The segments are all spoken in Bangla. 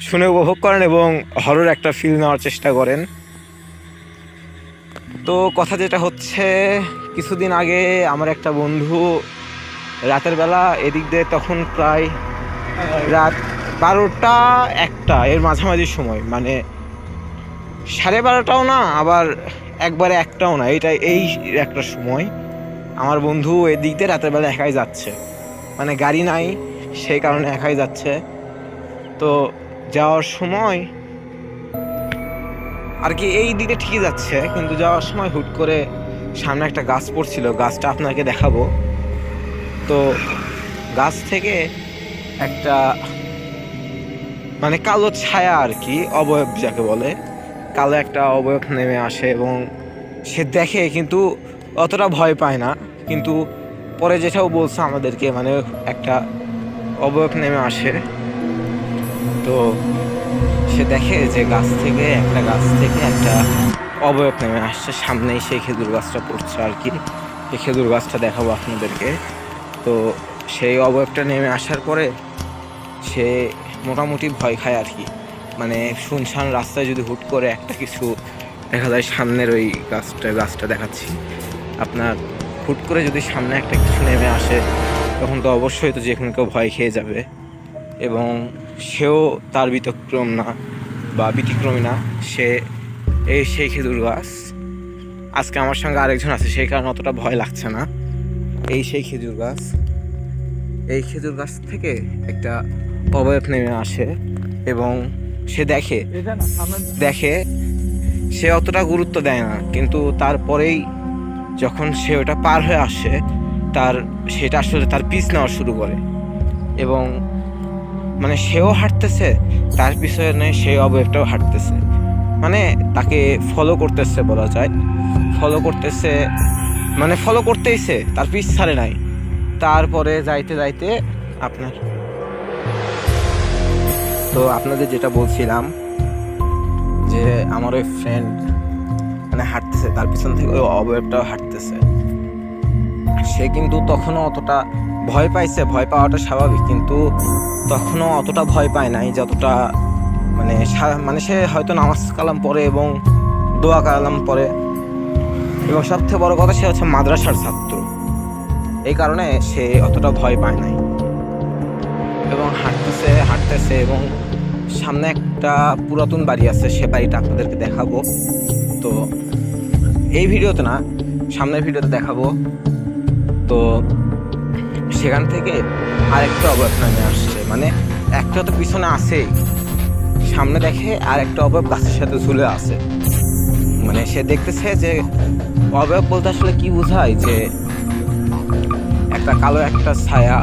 শুনে উপভোগ করেন এবং হরর একটা ফিল নেওয়ার চেষ্টা করেন। তো কথা যেটা হচ্ছে, কিছুদিন আগে আমার একটা বন্ধু রাতের বেলা এদিক দিয়ে, তখন প্রায় রাত 12টা 1টা এর মাঝামাঝি সময়, মানে 12:30টাও না, আবার একবারে 1টাও না, এই একটা সময় আমার বন্ধু এদিক দিয়ে রাতের বেলা একাই যাচ্ছে, মানে গাড়ি নাই, সেই কারণে একাই যাচ্ছে। তো যাওয়ার সময় আর কি এই দিকে ঠিকই যাচ্ছে, কিন্তু যাওয়ার সময় হুট করে সামনে একটা গাছ পড়ছিল, গাছটা আপনাকে দেখাবো। তো গাছ থেকে একটা মানে কালো ছায়া আর কি, অবয়ব যাকে বলে, কালো একটা অবয়ব নেমে আসে এবং সে দেখে, কিন্তু অতটা ভয় পায় না। কিন্তু পরে যেটাও বলছে আমাদেরকে, মানে একটা অবয়ব নেমে আসে, তো সে দেখে যে গাছ থেকে একটা অবয়ব নেমে আসছে, সামনেই সেই খেজুর গাছটা পড়ছে আর কি। সেই খেজুর গাছটা দেখাবো আপনাদেরকে। তো সেই অবয়বটা নেমে আসার পরে সে মোটামুটি ভয় খায় আর কি, মানে শুনশান রাস্তায় যদি হুট করে একটা কিছু দেখা যায়, সামনের ওই গাছটা দেখাচ্ছি আপনার, হুট করে যদি সামনে একটা কিছু নেমে আসে, তখন তো অবশ্যই তো যে কোনো কেউ ভয় খেয়ে যাবে। এবং সেও তার ব্যতিক্রম না বা ব্যতিক্রমী না, সেই খেজুর গাছ। আজকে আমার সঙ্গে আরেকজন আছে, সেই কারণে অতটা ভয় লাগছে না। সেই খেজুর গাছ, এই খেজুর গাছ থেকে একটা অবয়ব নেমে আসে এবং সে দেখে সে অতটা গুরুত্ব দেয় না, কিন্তু তারপরেই যখন সে ওটা পার হয়ে আসে, সেটা আসলে তার পিছ নেওয়া শুরু করে এবং মানে সেও হাঁটতেছে, তার পিছনে সেই অবয়বটাও হাঁটতেছে, মানে তাকে ফলো করতেছে বলা যায়। ফলো করতেইছে, তার পিছ ছাড়ে নাই। তারপরে যাইতে যাইতে আপনার, তো আপনাদের যেটা বলছিলাম যে আমার ওই ফ্রেন্ড মানে হাঁটতেছে, তার পিছন থেকে ওই অবয়বটাও হাঁটতেছে। সে কিন্তু তখনও অতটা ভয় পাইছে, ভয় পাওয়াটা স্বাভাবিক, কিন্তু তখনও অতটা ভয় পায় নাই যতটা মানে সে হয়তো নামাজ কালাম পড়ে এবং দোয়া কালাম পড়ে, এবং সবথেকে বড় কথা সে হচ্ছে মাদ্রাসার ছাত্র, এই কারণে সে অতটা ভয় পায় নাই এবং হাঁটতেছে এবং সামনে একটা পুরাতন বাড়ি আছে, সে বাড়িটা আপনাদেরকে দেখাবো। তো এই ভিডিওতে না, সামনের ভিডিওতে দেখাবো। তো সেখান থেকে আরেকটা অবয়ব নামে আসছে, মানে একটা তো পিছনে আছেই, সামনে দেখে আর একটা অবয়ব গাছের সাথে ঝুলে আছে। মানে সে দেখতেছে যে অবয়ব বলতে আসলে কি বোঝায়, যে একটা কালো একটা ছায়া,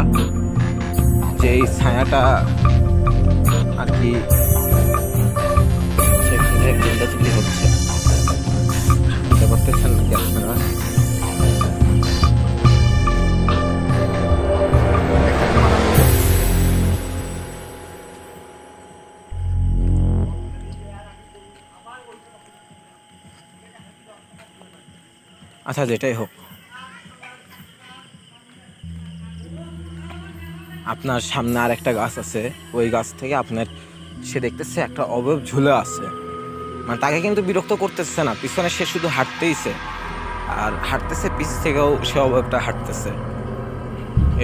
যে এই ছায়াটা আর কি সেখানে চিল্লাচিল্লি হচ্ছে, বুঝতে পারতেছেন নাকি আপনারা? আচ্ছা, যেটাই হোক, আপনার সামনে আর একটা গাছ আছে, ওই গাছ থেকে সে দেখতেছে একটা অবয়ব ঝুলে আছে, মানে তাকে কিন্তু বিরক্ত করতেছে না, পিছনে সে শুধু হাঁটতেইছে, আর হাঁটতেছে, পিছ থেকেও সে অবয়বটা হাঁটতেছে।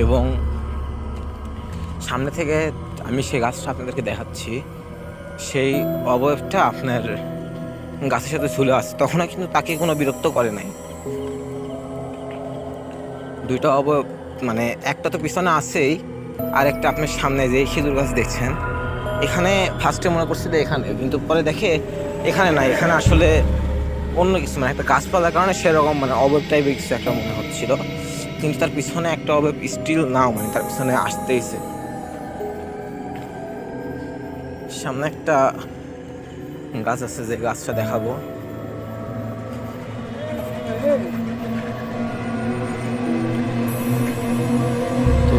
এবং সামনে থেকে আমি সেই গাছটা আপনাদেরকে দেখাচ্ছি, সেই অবয়বটা আপনার গাছের সাথে ঝুলে আছে, তখনও কিন্তু তাকে কোনো বিরক্ত করে নাই। দুইটা অবয়ব, মানে একটা তো পিছনে আছেই, আর একটা আপনার সামনে যে খেজুর গাছ দেখছেন, এখানে ফার্স্টে মনে করছিল এখানে, কিন্তু পরে দেখে এখানে নাই, এখানে আসলে অন্য কিছু, মানে একটা গাছপালার কারণে সেরকম মানে অবয়ব টাইপের কিছু একটা মনে হচ্ছিল, কিন্তু তার পিছনে একটা অবয়ব স্টিল নাও, মানে তার পিছনে আসতেইছে। সামনে একটা গাছ আছে, যে গাছটা দেখাবো। তো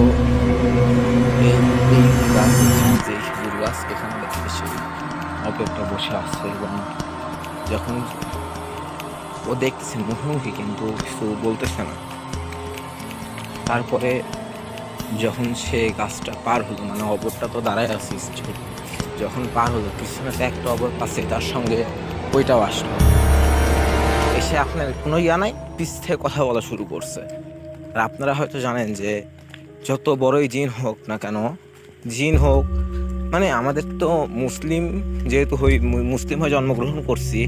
এই গাছ, যে খেজুর গাছ, এখানে দেখতে সেই অবয়বটা বসে আছে এবং যখন ও দেখতেছে মুখোমুখি, কিন্তু কিছু বলতেছে না। তারপরে যখন সে গাছটা পার হলো, মানে অবয়বটা তো দাঁড়ায় আছে, যখন পার হলো পিছনে তো একটা অবয়ব আছে, তার সঙ্গে ওইটাও আসলো, এসে আপনার কোনো ইয়া নাই, পিছ থেকে কথা বলা শুরু করছে। আর আপনারা হয়তো জানেন যে যত বড়ই জিন হোক না কেন, জিন হোক মানে আমাদের তো মুসলিম যেহেতু মুসলিম হয়ে জন্মগ্রহণ করছি,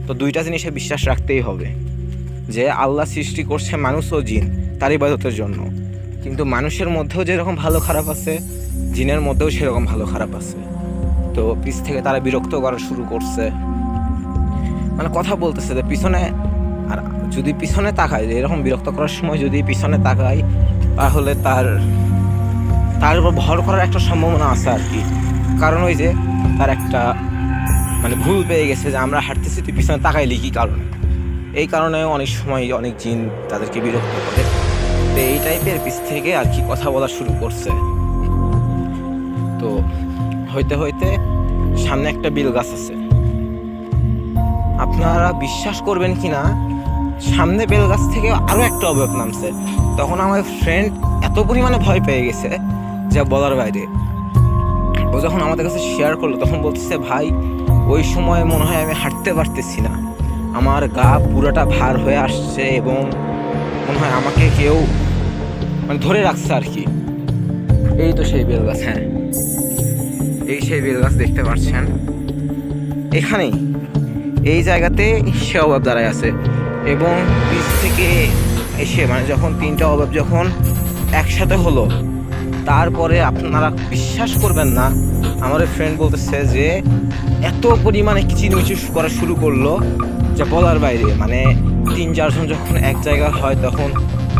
তো দুইটা জিনিসে বিশ্বাস রাখতেই হবে, যে আল্লাহ সৃষ্টি করছে মানুষ ও জিন তার ইবাদতের জন্য, কিন্তু মানুষের মধ্যেও যেরকম ভালো খারাপ আছে, জিনের মধ্যেও সেরকম ভালো খারাপ আছে। তো পিছ থেকে তারা বিরক্ত করা শুরু করছে, মানে কথা বলতেছে যে পিছনে, আর যদি পিছনে তাকায়, এরকম বিরক্ত করার সময় যদি পিছনে তাকায়, তাহলে তার উপর ভর করার একটা সম্ভাবনা আছে আর কি। কারণ ওই যে তার একটা মানে ভুল পেয়ে গেছে যে আমরা হাঁটতেছি, তুই পিছনে তাকাইলি কি কারণে, এই কারণে অনেক সময় অনেক জিন তাদেরকে বিরক্ত করে। তো এই টাইপের পিছ থেকে আর কি কথা বলা শুরু করছে। তো হইতে হইতে সামনে একটা বিল গাছ আছে, আপনারা বিশ্বাস করবেন কি না, সামনে বেল গাছ থেকে আরো একটা অবয়ব নামছে। তখন আমার ফ্রেন্ড এত পরিমাণে ভয় পেয়ে গেছে যা বলার বাইরে। ও যখন আমাদের কাছে শেয়ার করলো তখন বলতেছে, ভাই ওই সময় মনে হয় আমি হাঁটতে পারতেছি না, আমার গা পুরোটা ভার হয়ে আসছে এবং মনে হয় আমাকে কেউ মানে ধরে রাখছে আর কি। এই তো সেই বেল গাছ, হ্যাঁ এই সেই বেল গাছ দেখতে পাচ্ছেন, এখানেই এই জায়গাতে সে অভাব দাঁড়ায় আছে। এবং বীজ থেকে এসে মানে যখন তিনটা অভাব যখন একসাথে হলো, তারপরে আপনারা বিশ্বাস করবেন না, আমার ফ্রেন্ড বলতেছে যে এত পরিমাণে কিচিরমিচির করা শুরু করলো যা বলার বাইরে। মানে 3-4 জন যখন এক জায়গায় হয় তখন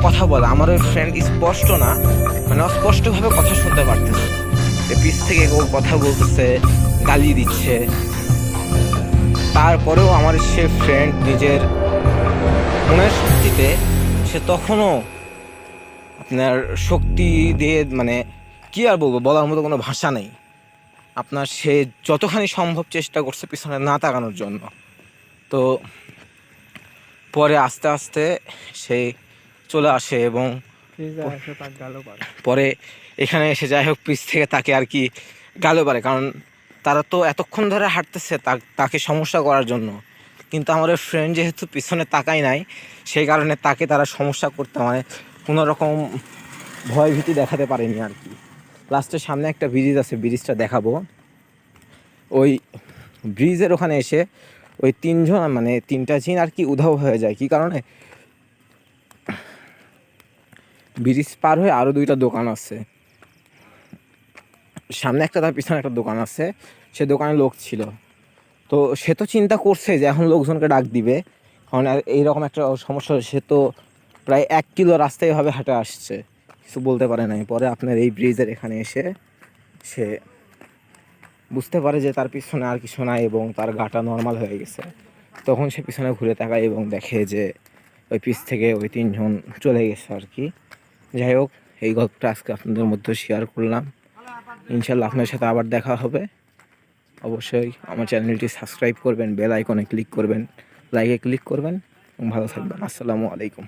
কথা বলে, আমার ওই ফ্রেন্ড স্পষ্ট না মানে অস্পষ্টভাবে কথা শুনতে পারতেছে, পিছ থেকে ও কথা বলতেছে, গালি দিচ্ছে। তারপরেও আমার সে ফ্রেন্ড নিজের মনের শক্তিতে সে তখনও আপনার শক্তি দিয়ে মানে কি আর বলবো, বলার মতো কোনো ভাষা নেই আপনার, সে যতখানি সম্ভব চেষ্টা করছে পিছনে না তাকানোর জন্য। তো পরে আস্তে আস্তে সে চলে আসে এবং পরে এখানে এসে যাই হোক পিছ থেকে তাকে আর কি গালে পারে, কারণ তারা তো এতক্ষণ ধরে হাঁটতেছে তাকে সমস্যা করার জন্য, কিন্তু আমার ফ্রেন্ড যেহেতু পিছনে তাকাই নাই, সেই কারণে তাকে তারা সমস্যা করতে মানে কোনো রকম ভয় ভীতি দেখাতে পারেনি আর কি। লাস্টের সামনে একটা ব্রিজ আছে, ব্রিজটা দেখাবো। ওই ব্রিজের ওখানে এসে ওই 3জন মানে 3টা জিন আর কি উধাও হয়ে যায়। কি কারণে, ব্রিজ পার হয়ে আরও 2টা দোকান আছে, সামনে একটা তার পিছনে একটা দোকান আছে, সে দোকানে লোক ছিল। তো সে তো চিন্তা করছে যে এখন লোকজনকে ডাক দিবে, কারণ এইরকম একটা সমস্যা, সে তো প্রায় 1 কিলো রাস্তায় এভাবে হাঁটে আসছে, কিছু বলতে পারে নাই। পরে আপনার এই ব্রিজের এখানে এসে সে বুঝতে পারে যে তার পিছনে আর কিছু নাই এবং তার গাটা নর্মাল হয়ে গেছে। তখন সে পিছনে ঘুরে তাকায় এবং দেখে যে ওই পিছ থেকে ওই 3জন চলে গেছে আর কি। যাই হোক, এই গল্পটা আজকে আপনাদের মধ্যে শেয়ার করলাম। ইনশাল্লাহ আপনার সাথে আবার দেখা হবে। অবশ্যই আমার চ্যানেলটি সাবস্ক্রাইব করবেন, বেল আইকনে ক্লিক করবেন, লাইকে ক্লিক করবেন এবং ভালো থাকবেন। আসসালামু আলাইকুম।